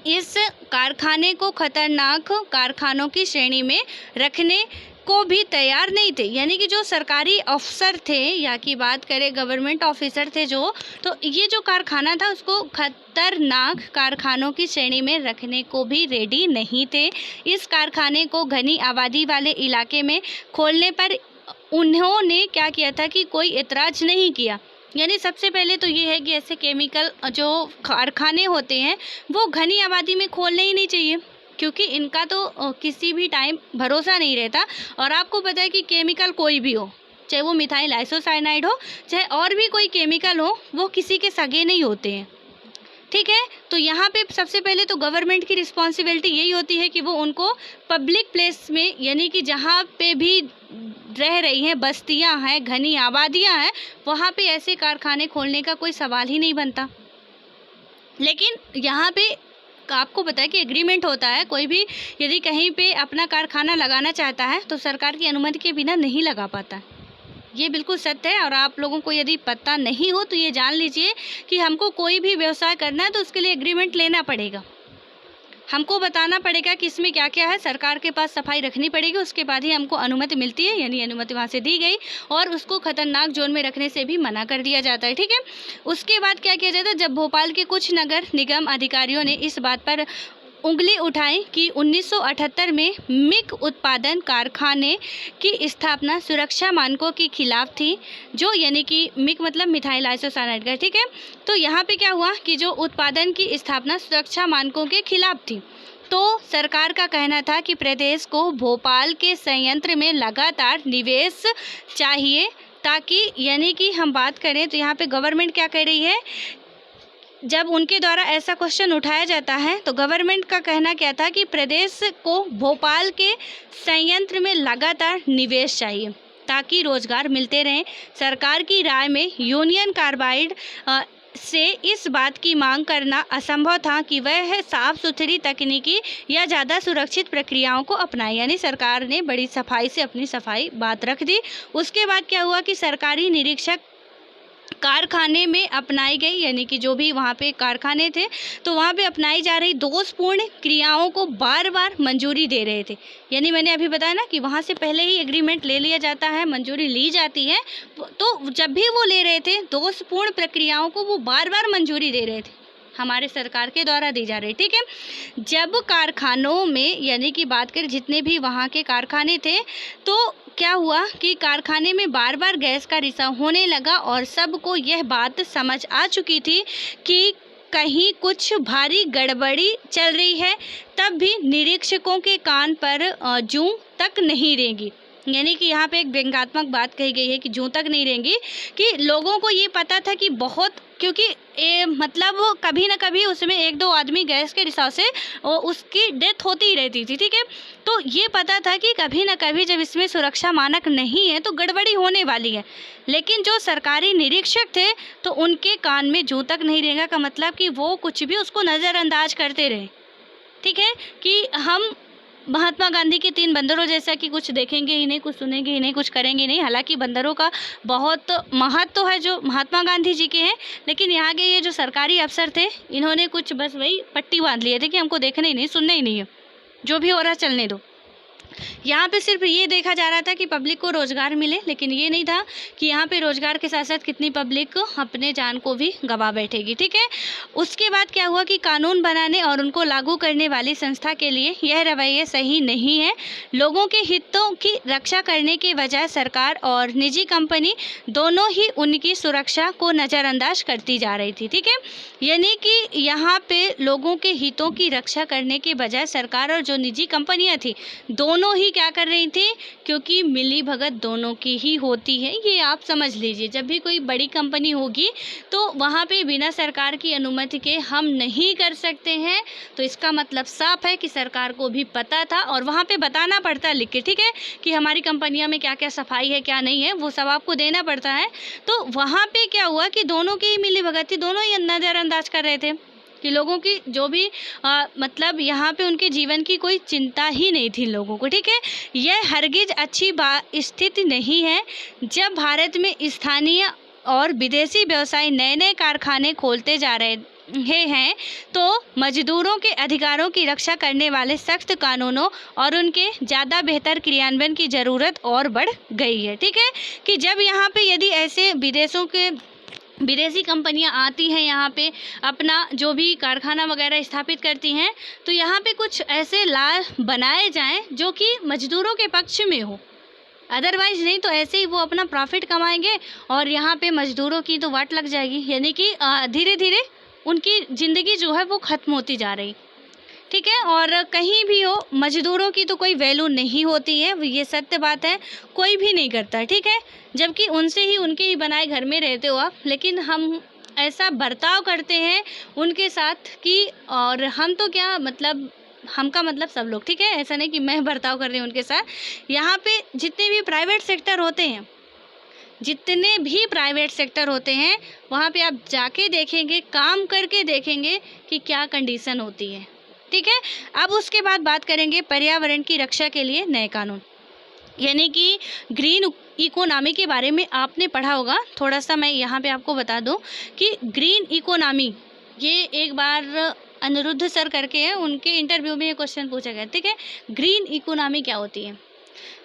इस कारखाने को खतरनाक कारखानों की श्रेणी में रखने को भी तैयार नहीं थे। यानी कि जो सरकारी अफसर थे या की बात करें गवर्नमेंट ऑफिसर थे जो, तो ये जो कारखाना था उसको खतरनाक कारखानों की श्रेणी में रखने को भी रेडी नहीं थे। इस कारखाने को घनी आबादी वाले इलाके में खोलने पर उन्होंने क्या किया था कि कोई एतराज़ नहीं किया। यानी सबसे पहले तो ये है कि ऐसे केमिकल जो कारखाने होते हैं वो घनी आबादी में खोलने ही नहीं चाहिए, क्योंकि इनका तो किसी भी टाइम भरोसा नहीं रहता। और आपको पता है कि केमिकल कोई भी हो, चाहे वो मिथाइल आइसोसाइनाइड हो, चाहे और भी कोई केमिकल हो, वो किसी के सगे नहीं होते हैं, ठीक है। तो यहाँ पे सबसे पहले तो गवर्नमेंट की रिस्पॉन्सिबिलिटी यही होती है कि वो उनको पब्लिक प्लेस में, यानी कि जहाँ पे भी रह रही हैं बस्तियाँ हैं, घनी आबादियाँ हैं, वहाँ पे ऐसे कारखाने खोलने का कोई सवाल ही नहीं बनता। लेकिन यहाँ पे आपको पता है कि एग्रीमेंट होता है, कोई भी यदि कहीं पे अपना कारखाना लगाना चाहता है तो सरकार की अनुमति के बिना नहीं लगा पाता। ये बिल्कुल सत्य है। और आप लोगों को यदि पता नहीं हो तो ये जान लीजिए कि हमको कोई भी व्यवसाय करना है तो उसके लिए एग्रीमेंट लेना पड़ेगा, हमको बताना पड़ेगा कि इसमें क्या क्या है, सरकार के पास सफाई रखनी पड़ेगी, उसके बाद ही हमको अनुमति मिलती है। यानी अनुमति वहाँ से दी गई और उसको खतरनाक जोन में रखने से भी मना कर दिया जाता है, ठीक है। उसके बाद क्या किया जाता है, जब भोपाल के कुछ नगर निगम अधिकारियों ने इस बात पर उंगली उठाई कि 1978 में मिक उत्पादन कारखाने की स्थापना सुरक्षा मानकों के खिलाफ थी, जो यानी कि मिक मतलब मिथाइल आइसोसाइनाइड का, ठीक है। तो यहाँ पे क्या हुआ कि जो उत्पादन की स्थापना सुरक्षा मानकों के खिलाफ थी, तो सरकार का कहना था कि प्रदेश को भोपाल के संयंत्र में लगातार निवेश चाहिए, ताकि यानी कि हम बात करें तो यहाँ पे गवर्नमेंट क्या कह रही है, जब उनके द्वारा ऐसा क्वेश्चन उठाया जाता है तो गवर्नमेंट का कहना क्या था कि प्रदेश को भोपाल के संयंत्र में लगातार निवेश चाहिए ताकि रोजगार मिलते रहें। सरकार की राय में यूनियन कार्बाइड से इस बात की मांग करना असंभव था कि वह साफ सुथरी तकनीकी या ज़्यादा सुरक्षित प्रक्रियाओं को अपनाए। यानी सरकार ने बड़ी सफाई से अपनी सफाई बात रख दी। उसके बाद क्या हुआ कि सरकारी निरीक्षक कारखाने में अपनाई गई, यानी कि जो भी वहाँ पे कारखाने थे तो वहाँ पे अपनाई जा रही दोषपूर्ण क्रियाओं को बार बार मंजूरी दे रहे थे। यानी मैंने अभी बताया ना कि वहाँ से पहले ही एग्रीमेंट ले लिया जाता है, मंजूरी ली जाती है, तो जब भी वो ले रहे थे दोषपूर्ण प्रक्रियाओं को वो बार बार मंजूरी दे रहे थे, हमारे सरकार के द्वारा दी जा रही, ठीक है। जब कारखानों में यानी कि बात करें जितने भी वहाँ के कारखाने थे तो क्या हुआ कि कारखाने में बार बार गैस का रिसाव होने लगा और सबको यह बात समझ आ चुकी थी कि कहीं कुछ भारी गड़बड़ी चल रही है। तब भी निरीक्षकों के कान पर जूं तक नहीं रेंगी। यानी कि यहाँ पे एक व्यंग्यात्मक बात कही गई है कि जूं तक नहीं रहेंगी, कि लोगों को ये पता था कि बहुत, क्योंकि मतलब कभी ना कभी उसमें एक दो आदमी गैस के रिसाव से उसकी डेथ होती ही रहती थी, ठीक है। तो ये पता था कि कभी ना कभी जब इसमें सुरक्षा मानक नहीं है तो गड़बड़ी होने वाली है। लेकिन जो सरकारी निरीक्षक थे तो उनके कान में जूं तक नहीं रहेगा का मतलब कि वो कुछ भी उसको नज़रअंदाज करते रहे, ठीक है। कि हम महात्मा गांधी के 3 बंदरों जैसा कि कुछ देखेंगे ही नहीं, कुछ सुनेंगे ही नहीं, कुछ करेंगे नहीं। हालांकि बंदरों का बहुत महत्व है जो महात्मा गांधी जी के हैं, लेकिन यहाँ के ये जो सरकारी अफसर थे इन्होंने कुछ बस वही पट्टी बांध लिए थे कि हमको देखना ही नहीं, सुनना ही नहीं है, जो भी हो रहा चलने दो। यहाँ पे सिर्फ ये देखा जा रहा था कि पब्लिक को रोज़गार मिले, लेकिन ये नहीं था कि यहाँ पे रोज़गार के साथ साथ कितनी पब्लिक अपने जान को भी गंवा बैठेगी, ठीक है। उसके बाद क्या हुआ कि कानून बनाने और उनको लागू करने वाली संस्था के लिए यह रवैया सही नहीं है। लोगों के हितों की रक्षा करने के बजाय सरकार और निजी कंपनी दोनों ही उनकी सुरक्षा को नज़रअंदाज करती जा रही थी, ठीक है। यानी कि यहाँ पे लोगों के हितों की रक्षा करने के बजाय सरकार और जो निजी कंपनियाँ थी दोनों ही क्या कर रही थी, क्योंकि मिली भगत दोनों की ही होती है, ये आप समझ लीजिए। जब भी कोई बड़ी कंपनी होगी तो वहाँ पे बिना सरकार की अनुमति के हम नहीं कर सकते हैं, तो इसका मतलब साफ है कि सरकार को भी पता था और वहाँ पे बताना पड़ता है लिख के, ठीक है, कि हमारी कंपनियों में क्या क्या सफाई है क्या नहीं है, वो सब आपको देना पड़ता है। तो वहाँ पे क्या हुआ कि दोनों की ही मिली भगत थी, दोनों ही नज़रअंदाज कर रहे थे कि लोगों की जो भी मतलब यहाँ पे उनके जीवन की कोई चिंता ही नहीं थी लोगों को, ठीक है। यह हरगिज अच्छी स्थिति नहीं है। जब भारत में स्थानीय और विदेशी व्यवसाय नए नए कारखाने खोलते जा रहे हैं तो मजदूरों के अधिकारों की रक्षा करने वाले सख्त कानूनों और उनके ज़्यादा बेहतर क्रियान्वयन की ज़रूरत और बढ़ गई है। ठीक है, कि जब यहाँ पे यदि ऐसे विदेशी कंपनियां आती हैं यहाँ पे अपना जो भी कारखाना वगैरह स्थापित करती हैं, तो यहाँ पे कुछ ऐसे लॉ बनाए जाएं जो कि मजदूरों के पक्ष में हो। अदरवाइज नहीं तो ऐसे ही वो अपना प्रॉफिट कमाएंगे और यहाँ पे मजदूरों की तो वाट लग जाएगी, यानी कि धीरे धीरे उनकी ज़िंदगी जो है वो ख़त्म होती जा रही। ठीक है, और कहीं भी हो मजदूरों की तो कोई वैल्यू नहीं होती है, ये सत्य बात है, कोई भी नहीं करता। ठीक है, जबकि उनसे ही उनके ही बनाए घर में रहते हो आप, लेकिन हम ऐसा बर्ताव करते हैं उनके साथ कि और हम तो क्या मतलब हम का मतलब सब लोग। ठीक है, ऐसा नहीं कि मैं बर्ताव कर रही हूँ उनके साथ। यहाँ पे जितने भी प्राइवेट सेक्टर होते हैं, जितने भी प्राइवेट सेक्टर होते हैं वहाँ पे आप जाके देखेंगे, काम करके देखेंगे कि क्या कंडीशन होती है। ठीक है, अब उसके बाद बात करेंगे पर्यावरण की रक्षा के लिए नए कानून, यानी कि ग्रीन इकोनॉमी के बारे में आपने पढ़ा होगा। थोड़ा सा मैं यहाँ पे आपको बता दूँ कि ग्रीन इकोनॉमी ये एक बार अनिरुद्ध सर करके है, उनके इंटरव्यू में ये क्वेश्चन पूछा गया। ठीक है, ग्रीन इकोनॉमी क्या होती है?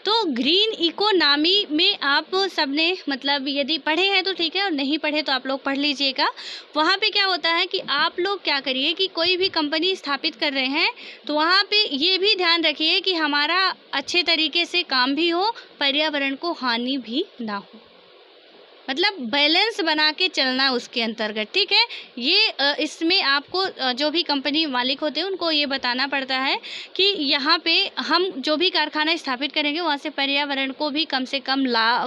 तो ग्रीन इकोनॉमी में आप सबने मतलब यदि पढ़े हैं तो ठीक है, और नहीं पढ़े तो आप लोग पढ़ लीजिएगा। वहाँ पे क्या होता है कि आप लोग क्या करिए कि कोई भी कंपनी स्थापित कर रहे हैं तो वहाँ पे ये भी ध्यान रखिए कि हमारा अच्छे तरीके से काम भी हो, पर्यावरण को हानि भी ना हो, मतलब बैलेंस बना के चलना उसके अंतर्गत। ठीक है, ये इसमें आपको जो भी कंपनी मालिक होते हैं उनको ये बताना पड़ता है कि यहाँ पे हम जो भी कारखाना स्थापित करेंगे वहाँ से पर्यावरण को भी कम से कम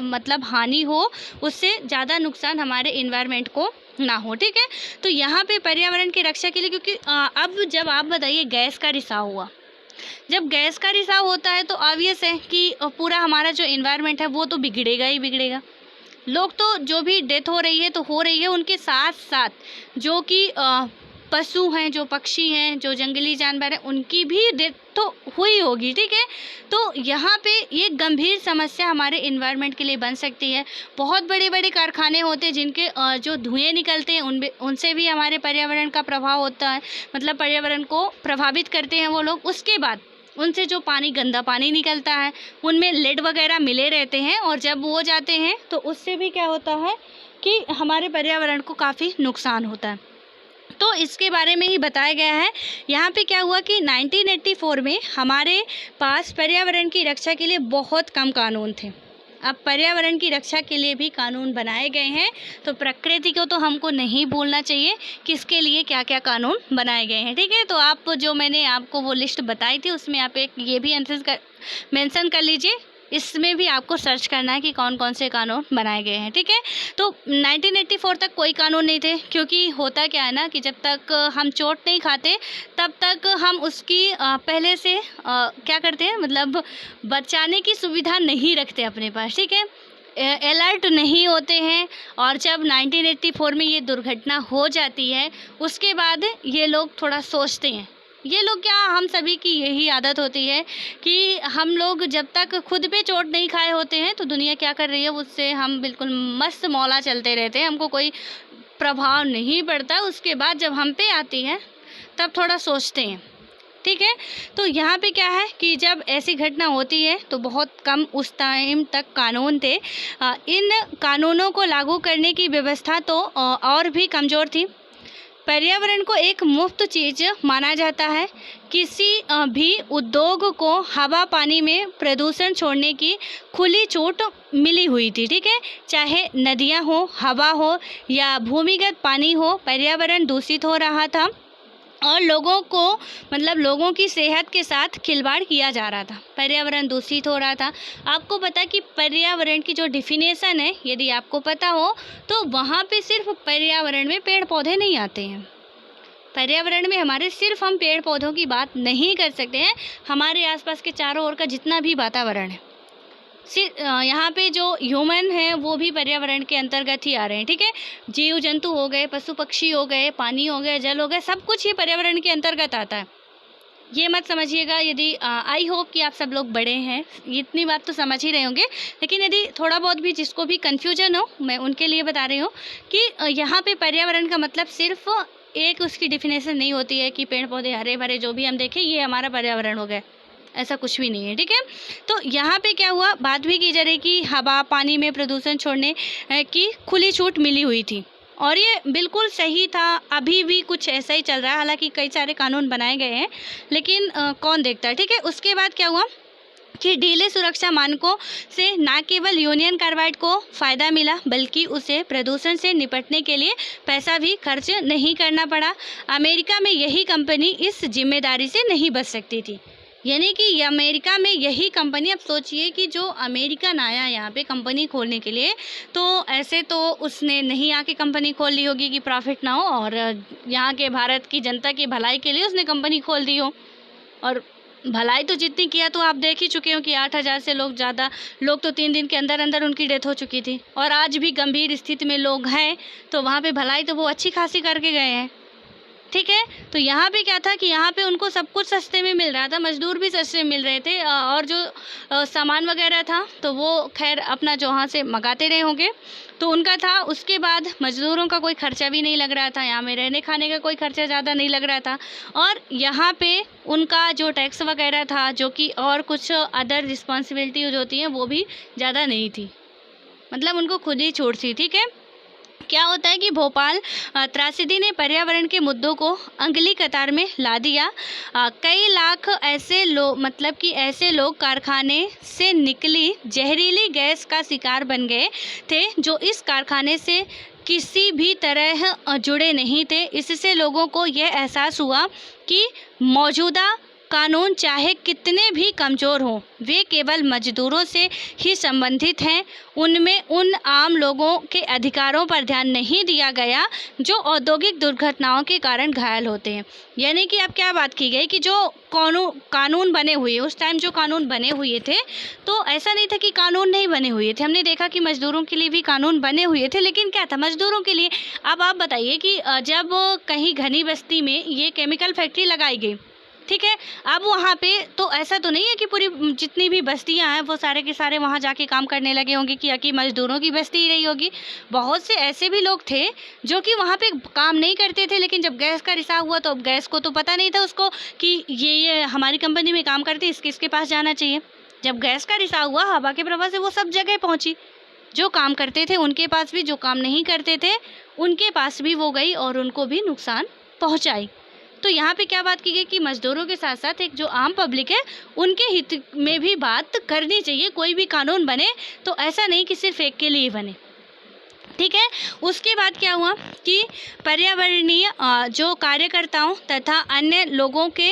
मतलब हानि हो, उससे ज़्यादा नुकसान हमारे इन्वायरमेंट को ना हो। ठीक है, तो यहाँ पे पर्यावरण की रक्षा के लिए, क्योंकि अब जब आप बताइए गैस का रिसाव हुआ, जब गैस का रिसाव होता है तो ऑब्वियस है कि पूरा हमारा जो इन्वायरमेंट है वो तो बिगड़ेगा ही बिगड़ेगा। लोग तो जो भी डेथ हो रही है तो हो रही है, उनके साथ साथ जो कि पशु हैं, जो पक्षी हैं, जो जंगली जानवर हैं, उनकी भी डेथ तो हुई होगी। ठीक है, तो यहाँ पे ये गंभीर समस्या हमारे इन्वायरमेंट के लिए बन सकती है। बहुत बड़े बड़े कारखाने होते हैं जिनके जो धुएँ निकलते हैं उनसे भी हमारे पर्यावरण का प्रभाव होता है, मतलब पर्यावरण को प्रभावित करते हैं वो लोग। उसके बाद उनसे जो पानी, गंदा पानी निकलता है, उनमें लेड वगैरह मिले रहते हैं, और जब वो जाते हैं तो उससे भी क्या होता है कि हमारे पर्यावरण को काफ़ी नुकसान होता है। तो इसके बारे में ही बताया गया है। यहाँ पे क्या हुआ कि 1984 में हमारे पास पर्यावरण की रक्षा के लिए बहुत कम कानून थे। अब पर्यावरण की रक्षा के लिए भी कानून बनाए गए हैं, तो प्रकृति को तो हमको नहीं भूलना चाहिए किसके लिए क्या क्या कानून बनाए गए हैं। ठीक है, तो आप जो मैंने आपको वो लिस्ट बताई थी उसमें आप एक ये भी मेंशन कर लीजिए, इसमें भी आपको सर्च करना है कि कौन कौन से कानून बनाए गए हैं। ठीक है, तो 1984 तक कोई कानून नहीं थे, क्योंकि होता क्या है ना कि जब तक हम चोट नहीं खाते तब तक हम उसकी पहले से क्या करते हैं, मतलब बचाने की सुविधा नहीं रखते अपने पास। ठीक है, अलर्ट नहीं होते हैं, और जब 1984 में ये दुर्घटना हो जाती है उसके बाद ये लोग थोड़ा सोचते हैं। ये लोग क्या, हम सभी की यही आदत होती है कि हम लोग जब तक खुद पे चोट नहीं खाए होते हैं तो दुनिया क्या कर रही है उससे हम बिल्कुल मस्त मौला चलते रहते हैं, हमको कोई प्रभाव नहीं पड़ता। उसके बाद जब हम पे आती है तब थोड़ा सोचते हैं। ठीक है, तो यहाँ पे क्या है कि जब ऐसी घटना होती है तो बहुत कम उस टाइम तक कानून थे। इन कानूनों को लागू करने की व्यवस्था तो और भी कमज़ोर थी। पर्यावरण को एक मुफ्त चीज़ माना जाता है। किसी भी उद्योग को हवा पानी में प्रदूषण छोड़ने की खुली छूट मिली हुई थी। ठीक है, चाहे नदियाँ हो, हवा हो या भूमिगत पानी हो, पर्यावरण दूषित हो रहा था और लोगों को मतलब लोगों की सेहत के साथ खिलवाड़ किया जा रहा था, पर्यावरण दूषित हो रहा था। आपको पता कि पर्यावरण की जो डिफिनेशन है, यदि आपको पता हो तो वहाँ पे सिर्फ पर्यावरण में पेड़ पौधे नहीं आते हैं। पर्यावरण में हमारे सिर्फ हम पेड़ पौधों की बात नहीं कर सकते हैं, हमारे आसपास के चारों ओर का जितना भी वातावरण है, यहाँ पे जो ह्यूमन हैं वो भी पर्यावरण के अंतर्गत ही आ रहे हैं। ठीक है, जीव जंतु हो गए, पशु पक्षी हो गए, पानी हो गया, जल हो गया, सब कुछ ही पर्यावरण के अंतर्गत आता है। ये मत समझिएगा, यदि आई होप कि आप सब लोग बड़े हैं, इतनी बात तो समझ ही रहे होंगे, लेकिन यदि थोड़ा बहुत भी जिसको भी कन्फ्यूजन हो मैं उनके लिए बता रही हूँ कि यहाँ पे पर्यावरण का मतलब सिर्फ एक उसकी डिफिनेशन नहीं होती है कि पेड़ पौधे हरे भरे जो भी हम देखें ये हमारा पर्यावरण हो गया, ऐसा कुछ भी नहीं है। ठीक है, तो यहाँ पे क्या हुआ, बात भी की जा रही कि हवा पानी में प्रदूषण छोड़ने की खुली छूट मिली हुई थी और ये बिल्कुल सही था। अभी भी कुछ ऐसा ही चल रहा है, हालांकि कई सारे कानून बनाए गए हैं लेकिन कौन देखता है। ठीक है, उसके बाद क्या हुआ कि ढीले सुरक्षा मानकों से न केवल यूनियन कार्बाइड को फ़ायदा मिला बल्कि उसे प्रदूषण से निपटने के लिए पैसा भी खर्च नहीं करना पड़ा। अमेरिका में यही कंपनी इस जिम्मेदारी से नहीं बच सकती थी, यानी कि अमेरिका में यही कंपनी, अब सोचिए कि जो अमेरिकन आया यहाँ पे कंपनी खोलने के लिए, तो ऐसे तो उसने नहीं आके कंपनी खोल ली होगी कि प्रॉफिट ना हो, और यहाँ के भारत की जनता की भलाई के लिए उसने कंपनी खोल दी हो। और भलाई तो जितनी किया तो आप देख ही चुके हो कि 8,000 से ज़्यादा लोग तो 3 दिन के अंदर अंदर उनकी डेथ हो चुकी थी, और आज भी गंभीर स्थिति में लोग हैं, तो वहाँ पे भलाई तो वो अच्छी खासी करके गए हैं। ठीक है, तो यहाँ पे क्या था कि यहाँ पे उनको सब कुछ सस्ते में मिल रहा था, मजदूर भी सस्ते में मिल रहे थे, और जो सामान वगैरह था तो वो खैर अपना जो वहाँ से मंगाते रहे होंगे तो उनका था। उसके बाद मजदूरों का कोई खर्चा भी नहीं लग रहा था, यहाँ में रहने खाने का कोई खर्चा ज़्यादा नहीं लग रहा था, और यहाँ पे उनका जो टैक्स वगैरह था जो कि और कुछ अदर रिस्पॉन्सिबिलिटी जो होती हैं वो भी ज़्यादा नहीं थी, मतलब उनको खुद ही छूट थी। ठीक है, क्या होता है कि भोपाल त्रासदी ने पर्यावरण के मुद्दों को अगली कतार में ला दिया। कई लाख ऐसे लोग, मतलब कि ऐसे लोग कारखाने से निकली जहरीली गैस का शिकार बन गए थे जो इस कारखाने से किसी भी तरह जुड़े नहीं थे। इससे लोगों को यह एहसास हुआ कि मौजूदा कानून चाहे कितने भी कमज़ोर हों वे केवल मजदूरों से ही संबंधित हैं। उनमें उन आम लोगों के अधिकारों पर ध्यान नहीं दिया गया जो औद्योगिक दुर्घटनाओं के कारण घायल होते हैं। यानी कि अब क्या बात की गई कि जो कानून बने हुए, उस टाइम जो कानून बने हुए थे तो ऐसा नहीं था कि कानून नहीं बने हुए थे। हमने देखा कि मजदूरों के लिए भी कानून बने हुए थे, लेकिन क्या था मजदूरों के लिए। अब आप बताइए कि जब कहीं घनी बस्ती में ये केमिकल फैक्ट्री लगाई गई, ठीक है, अब वहाँ पे तो ऐसा तो नहीं है कि पूरी जितनी भी बस्तियाँ हैं वो सारे के सारे वहाँ जाके काम करने लगे होंगे कि मजदूरों की बस्ती ही रही होगी। बहुत से ऐसे भी लोग थे जो कि वहाँ पे काम नहीं करते थे, लेकिन जब गैस का रिसाव हुआ तो अब गैस को तो पता नहीं था उसको कि ये हमारी कंपनी में काम करते, इसके पास जाना चाहिए। जब गैस का रिसाव हुआ हवा के प्रभाव से वो सब जगह पहुँची, जो काम करते थे उनके पास भी, जो काम नहीं करते थे उनके पास भी वो गई और उनको भी नुकसान पहुँचाई। तो यहाँ पे क्या बात की गई कि मजदूरों के साथ साथ एक जो आम पब्लिक है उनके हित में भी बात करनी चाहिए। कोई भी कानून बने तो ऐसा नहीं कि सिर्फ एक के लिए बने। ठीक है, उसके बाद क्या हुआ कि पर्यावरणीय जो कार्यकर्ताओं तथा अन्य लोगों के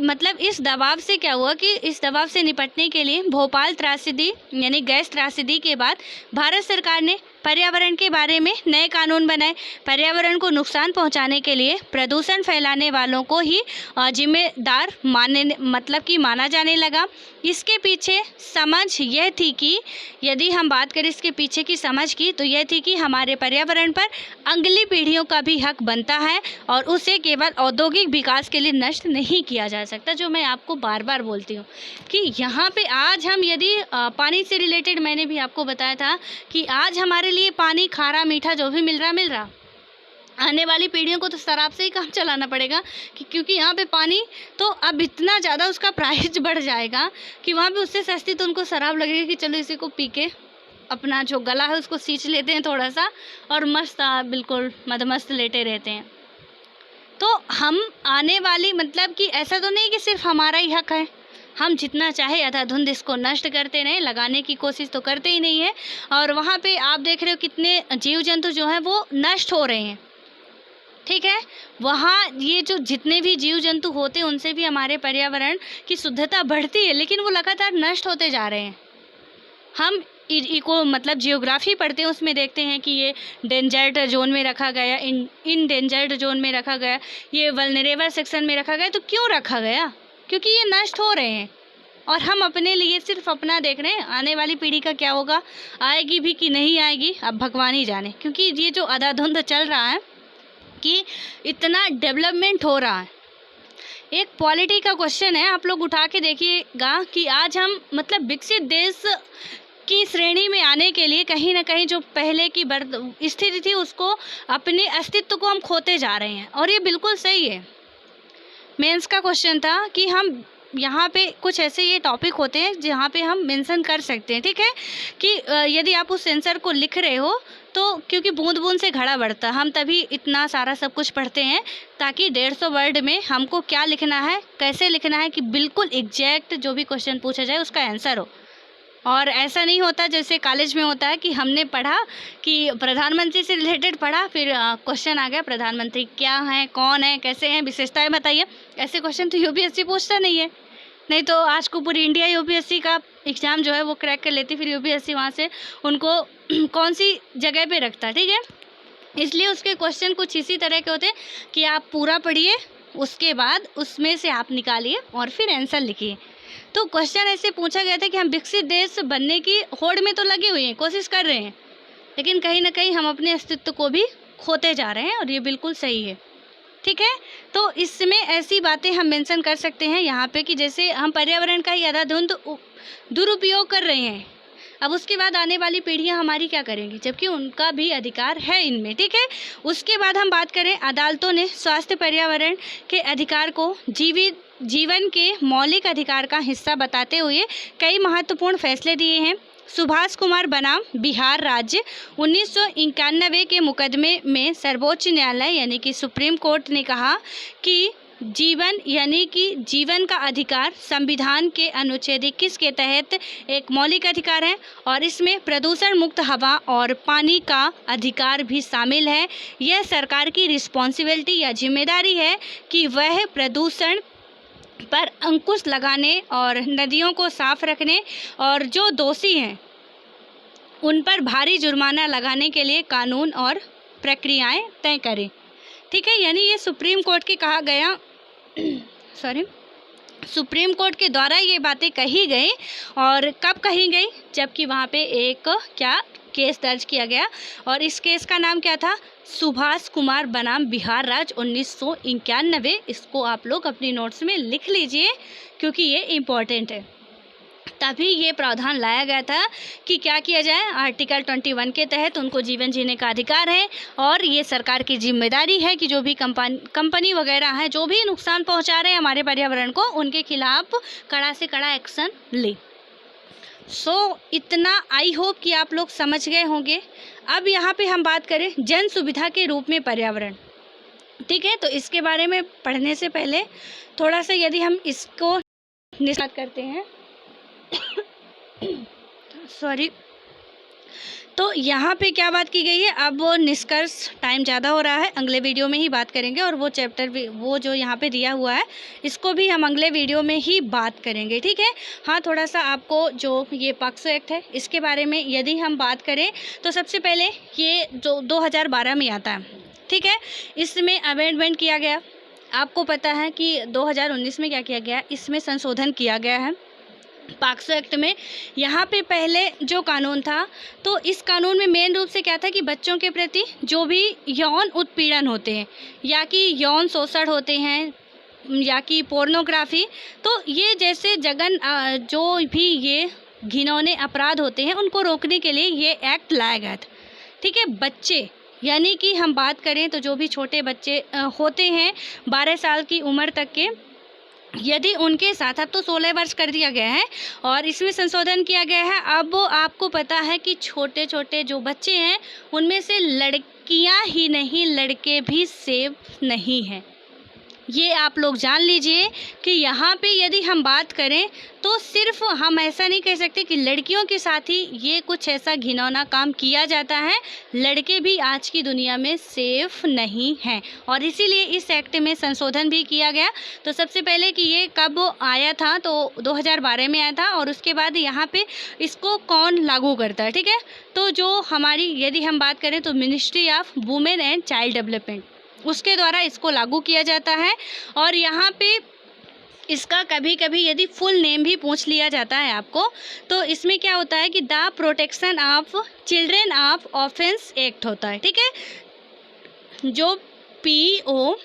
मतलब इस दबाव से क्या हुआ कि इस दबाव से निपटने के लिए भोपाल त्रासदी यानी गैस त्रासदी के बाद भारत सरकार ने पर्यावरण के बारे में नए कानून बनाए। पर्यावरण को नुकसान पहुंचाने के लिए प्रदूषण फैलाने वालों को ही जिम्मेदार माना जाने लगा। इसके पीछे समझ यह थी कि यदि हम बात करें इसके पीछे की समझ की तो यह थी कि हमारे पर्यावरण पर अगली पीढ़ियों का भी हक बनता है और उसे केवल औद्योगिक विकास के लिए नष्ट नहीं किया जा सकता। जो मैं आपको बार बार बोलती हूँ कि यहाँ पे आज हम यदि पानी से रिलेटेड, मैंने भी आपको बताया था कि आज हमारे लिए पानी खारा मीठा जो भी मिल रहा, आने वाली पीढ़ियों को तो शराब से ही काम चलाना पड़ेगा क्योंकि यहाँ पे पानी तो अब इतना ज़्यादा उसका प्राइस बढ़ जाएगा कि वहाँ पे उससे सस्ती तो उनको शराब लगेगी कि चलो इसी को पी के अपना जो गला है उसको सींच लेते हैं थोड़ा सा और मस्त बिल्कुल मदमस्त लेटे रहते हैं। तो हम आने वाली मतलब कि ऐसा तो नहीं कि सिर्फ हमारा ही हक है, हम जितना चाहे अंधाधुंध इसको नष्ट करते रहें, लगाने की कोशिश तो करते ही नहीं है। और वहाँ पे आप देख रहे हो कितने जीव जंतु जो हैं वो नष्ट हो रहे हैं। ठीक है, वहाँ ये जो जितने भी जीव जंतु होते हैं उनसे भी हमारे पर्यावरण की शुद्धता बढ़ती है, लेकिन वो लगातार नष्ट होते जा रहे हैं। हम इको मतलब जियोग्राफी पढ़ते हैं, उसमें देखते हैं कि ये डेंजर्ड जोन में रखा गया, इन डेंजर्ड जोन में रखा गया, ये वल्नरेबल सेक्शन में रखा गया। तो क्यों रखा गया? क्योंकि ये नष्ट हो रहे हैं और हम अपने लिए सिर्फ अपना देख रहे हैं। आने वाली पीढ़ी का क्या होगा, आएगी भी कि नहीं आएगी, अब भगवान ही जाने। क्योंकि ये जो अंधाधुंध चल रहा है कि इतना डेवलपमेंट हो रहा है। एक पॉलिटी का क्वेश्चन है, आप लोग उठा के देखिएगा कि आज हम मतलब विकसित देश की श्रेणी में आने के लिए कहीं ना कहीं जो पहले की स्थिति थी उसको, अपने अस्तित्व को हम खोते जा रहे हैं। और ये बिल्कुल सही है। मेंस का क्वेश्चन था कि हम यहाँ पे कुछ ऐसे ये टॉपिक होते हैं जहाँ पे हम मेंशन कर सकते हैं, ठीक है, कि यदि आप उस आंसर को लिख रहे हो तो, क्योंकि बूंद बूंद से घड़ा बढ़ता, हम तभी इतना सारा सब कुछ पढ़ते हैं ताकि 150 वर्ड में हमको क्या लिखना है, कैसे लिखना है, कि बिल्कुल एग्जैक्ट जो भी क्वेश्चन पूछा जाए उसका आंसर हो। और ऐसा नहीं होता जैसे कॉलेज में होता है कि हमने पढ़ा कि प्रधानमंत्री से रिलेटेड पढ़ा, फिर क्वेश्चन आ गया प्रधानमंत्री क्या हैं, कौन है, कैसे हैं, विशेषताएं बताइए। ऐसे क्वेश्चन तो यूपीएससी पूछता नहीं है। नहीं तो आज को पूरी इंडिया यूपीएससी का एग्ज़ाम जो है वो क्रैक कर लेती, फिर यूपीएससी वहाँ से उनको कौन सी जगह पे रखता, ठीक है। इसलिए उसके क्वेश्चन कुछ इसी तरह के होते हैं कि आप पूरा पढ़िए, उसके बाद उसमें से आप निकालिए और फिर आंसर लिखिए। तो क्वेश्चन ऐसे पूछा गया था कि हम विकसित देश बनने की होड़ में तो लगे हुए हैं, कोशिश कर रहे हैं, लेकिन कहीं ना कहीं हम अपने अस्तित्व को भी खोते जा रहे हैं, और ये बिल्कुल सही है, ठीक है। तो इसमें ऐसी बातें हम मेंशन कर सकते हैं यहाँ पे कि जैसे हम पर्यावरण का ही अंधाधुंध दुरुपयोग कर रहे हैं, अब उसके बाद आने वाली पीढ़ियाँ हमारी क्या करेंगी, जबकि उनका भी अधिकार है इनमें, ठीक है। उसके बाद हम बात करें, अदालतों ने स्वास्थ्य पर्यावरण के अधिकार को जीवन के मौलिक अधिकार का हिस्सा बताते हुए कई महत्वपूर्ण फैसले दिए हैं। सुभाष कुमार बनाम बिहार राज्य 1991 के मुकदमे में सर्वोच्च न्यायालय यानी कि सुप्रीम कोर्ट ने कहा कि जीवन यानी कि जीवन का अधिकार संविधान के अनुच्छेद 21 के तहत एक मौलिक अधिकार है, और इसमें प्रदूषण मुक्त हवा और पानी का अधिकार भी शामिल है। यह सरकार की रिस्पॉन्सिबिलिटी या जिम्मेदारी है कि वह प्रदूषण पर अंकुश लगाने और नदियों को साफ रखने, और जो दोषी हैं उन पर भारी जुर्माना लगाने के लिए कानून और प्रक्रियाएं तय करें, ठीक है। यानी ये सुप्रीम कोर्ट के कहा गया सुप्रीम कोर्ट के द्वारा ये बातें कही गई, और कब कही गई, जबकि वहाँ पे एक क्या केस दर्ज किया गया, और इस केस का नाम क्या था, सुभाष कुमार बनाम बिहार राज्य 1991। इसको आप लोग अपनी नोट्स में लिख लीजिए क्योंकि ये इम्पोर्टेंट है। तभी ये प्रावधान लाया गया था कि क्या किया जाए, आर्टिकल 21 के तहत उनको जीवन जीने का अधिकार है, और ये सरकार की जिम्मेदारी है कि जो भी कंपनी वगैरह हैं जो भी नुकसान पहुंचा रहे हैं हमारे पर्यावरण को, उनके खिलाफ कड़ा से कड़ा एक्शन ले। इतना आई होप कि आप लोग समझ गए होंगे। अब यहाँ पे हम बात करें जन सुविधा के रूप में पर्यावरण, ठीक है। तो इसके बारे में पढ़ने से पहले थोड़ा सा यदि हम इसको निष्पादित करते हैं सॉरी, तो यहाँ पे क्या बात की गई है, अब वो निष्कर्ष, टाइम ज़्यादा हो रहा है, अगले वीडियो में ही बात करेंगे, और वो चैप्टर भी, वो जो यहाँ पे दिया हुआ है इसको भी हम अगले वीडियो में ही बात करेंगे, ठीक है। हाँ, थोड़ा सा आपको जो ये पॉक्सो एक्ट है इसके बारे में यदि हम बात करें तो सबसे पहले ये जो 2012 में आता है, ठीक है, इसमें अमेंडमेंट किया गया। आपको पता है कि 2019 में क्या किया गया, इसमें संशोधन किया गया है पॉक्सो एक्ट में। यहाँ पे पहले जो कानून था, तो इस कानून में मेन रूप से क्या था कि बच्चों के प्रति जो भी यौन उत्पीड़न होते हैं या कि यौन शोषण होते हैं या कि पोर्नोग्राफी, तो ये जैसे जो भी ये घिनौने अपराध होते हैं उनको रोकने के लिए ये एक्ट लाया गया था, ठीक है। बच्चे यानी कि हम बात करें तो जो भी छोटे बच्चे होते हैं 12 साल की उम्र तक के, यदि उनके साथ, अब तो 16 वर्ष कर दिया गया है और इसमें संशोधन किया गया है। अब आपको पता है कि छोटे छोटे जो बच्चे हैं उनमें से लड़कियां ही नहीं लड़के भी सेफ नहीं हैं। ये आप लोग जान लीजिए कि यहाँ पे यदि हम बात करें तो सिर्फ हम ऐसा नहीं कह सकते कि लड़कियों के साथ ही ये कुछ ऐसा घिनौना काम किया जाता है, लड़के भी आज की दुनिया में सेफ नहीं हैं, और इसीलिए इस एक्ट में संशोधन भी किया गया। तो सबसे पहले कि ये कब आया था, तो 2012 में आया था, और उसके बाद यहाँ पे इसको कौन लागू करता है, ठीक है। तो जो हमारी यदि हम बात करें तो ministry of women and child development, उसके द्वारा इसको लागू किया जाता है। और यहाँ पे इसका कभी कभी यदि फुल नेम भी पूछ लिया जाता है आपको, तो इसमें क्या होता है कि the protection of children of offence act होता है, ठीक है, जो POCSO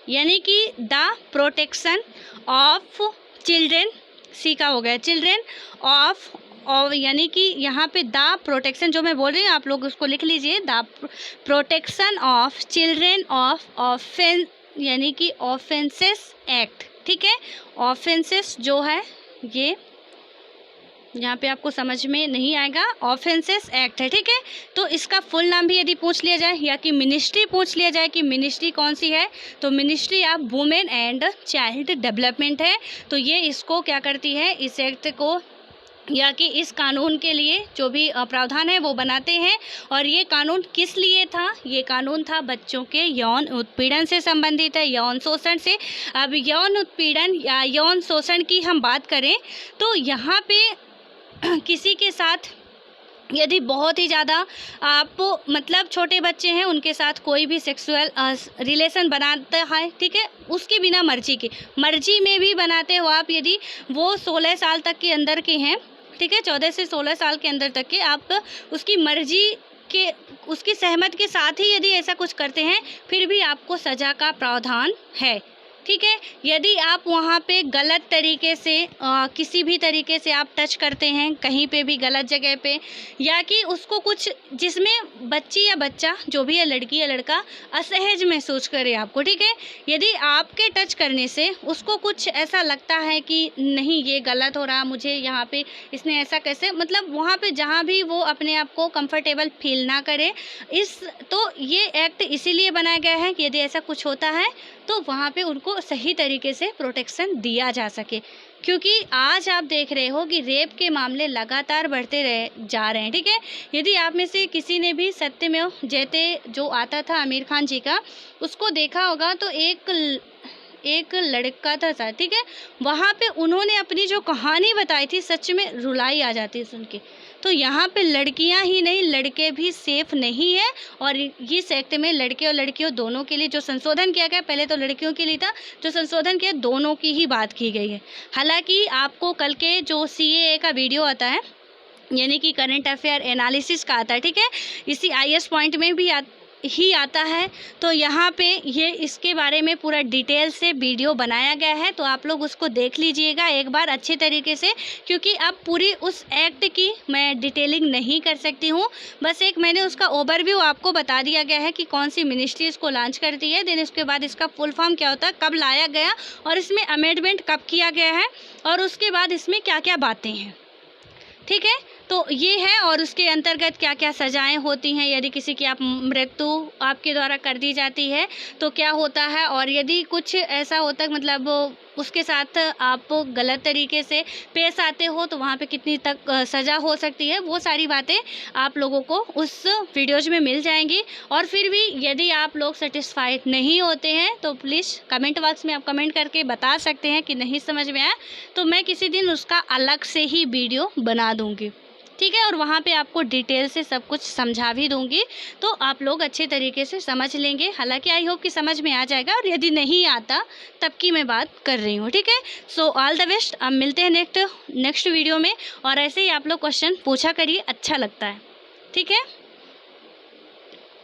यानी कि द प्रोटेक्शन ऑफ चिल्ड्रेन, सी का हो गया चिल्ड्रेन ऑफ और यानी कि यहाँ पे द प्रोटेक्शन जो मैं बोल रही हूँ आप लोग उसको लिख लीजिए, the protection of children of offence यानी कि ऑफेंसेस एक्ट, ठीक है। ऑफेंसेस जो है ये यहाँ पे आपको समझ में नहीं आएगा, ऑफेंसेस एक्ट है, ठीक है। तो इसका फुल नाम भी यदि पूछ लिया जाए या कि मिनिस्ट्री पूछ लिया जाए कि मिनिस्ट्री कौन सी है, तो ministry of women and child development है। तो ये इसको क्या करती है, इस एक्ट को या कि इस कानून के लिए जो भी प्रावधान है वो बनाते हैं। और ये कानून किस लिए था, ये कानून था बच्चों के यौन उत्पीड़न से संबंधित है, यौन शोषण से। अब यौन उत्पीड़न या यौन शोषण की हम बात करें तो यहाँ पे किसी के साथ यदि बहुत ही ज़्यादा आप मतलब छोटे बच्चे हैं उनके साथ कोई भी सेक्सुअल रिलेशन बनाता है, ठीक है, उसकी बिना मर्जी में भी बनाते हो आप, यदि वो 16 साल तक के अंदर के हैं, ठीक है, 14 से 16 साल के अंदर तक के, आप उसकी मर्जी के उसकी सहमत के साथ ही यदि ऐसा कुछ करते हैं फिर भी आपको सज़ा का प्रावधान है, ठीक है। यदि आप वहाँ पे गलत तरीके से किसी भी तरीके से आप टच करते हैं कहीं पे भी गलत जगह पे, या कि उसको कुछ जिसमें बच्ची या बच्चा जो भी है, लड़की या लड़का असहज महसूस करे आपको, ठीक है, यदि आपके टच करने से उसको कुछ ऐसा लगता है कि नहीं ये गलत हो रहा, मुझे यहाँ पे इसने ऐसा कैसे, मतलब वहाँ पे जहाँ भी वो अपने आप को कंफर्टेबल फील ना करे, तो ये एक्ट इसीलिए बनाया गया है कि यदि ऐसा कुछ होता है तो वहाँ पे उनको सही तरीके से प्रोटेक्शन दिया जा सके। क्योंकि आज आप देख रहे हो कि रेप के मामले लगातार बढ़ते जा रहे हैं, ठीक है। यदि आप में से किसी ने भी सत्यमेव जयते जो आता था आमिर खान जी का, उसको देखा होगा तो एक लड़का था सर, ठीक है, वहाँ पे उन्होंने अपनी जो कहानी बताई थी सच में रुलाई आ जाती है सुन के। तो यहाँ पे लड़कियाँ ही नहीं लड़के भी सेफ नहीं है। और इस एक्ट में लड़के और लड़कियों दोनों के लिए जो संशोधन किया गया, पहले तो लड़कियों के लिए था, जो संशोधन किया दोनों की ही बात की गई है। हालांकि आपको कल के जो CAA का वीडियो आता है यानी कि करंट अफेयर एनालिसिस का आता है, ठीक है, इसी IS पॉइंट में भी आता है। तो यहाँ पे ये इसके बारे में पूरा डिटेल से वीडियो बनाया गया है, तो आप लोग उसको देख लीजिएगा एक बार अच्छे तरीके से, क्योंकि अब पूरी उस एक्ट की मैं डिटेलिंग नहीं कर सकती हूँ, बस एक मैंने उसका ओवरव्यू आपको बता दिया गया है कि कौन सी मिनिस्ट्री इसको लॉन्च करती है, देन उसके बाद इसका फुल फॉर्म क्या होता है, कब लाया गया और इसमें अमेंडमेंट कब किया गया है, और उसके बाद इसमें क्या क्या बातें हैं, ठीक है। तो ये है, और उसके अंतर्गत क्या क्या सज़ाएं होती हैं, यदि किसी की मृत्यु आपके द्वारा कर दी जाती है तो क्या होता है, और यदि कुछ ऐसा होता है मतलब उसके साथ आप गलत तरीके से पेश आते हो तो वहाँ पे कितनी तक सज़ा हो सकती है, वो सारी बातें आप लोगों को उस वीडियोज़ में मिल जाएंगी। और फिर भी यदि आप लोग सेटिस्फाइड नहीं होते हैं तो प्लीज़ कमेंट बॉक्स में आप कमेंट करके बता सकते हैं कि नहीं समझ में आया, तो मैं किसी दिन उसका अलग से ही वीडियो बना दूँगी, ठीक है, और वहाँ पे आपको डिटेल से सब कुछ समझा भी दूंगी, तो आप लोग अच्छे तरीके से समझ लेंगे। हालांकि आई होप कि समझ में आ जाएगा, और यदि नहीं आता तब की मैं बात कर रही हूँ, ठीक है। सो ऑल द बेस्ट, अब मिलते हैं नेक्स्ट वीडियो में, और ऐसे ही आप लोग क्वेश्चन पूछा करिए, अच्छा लगता है, ठीक है।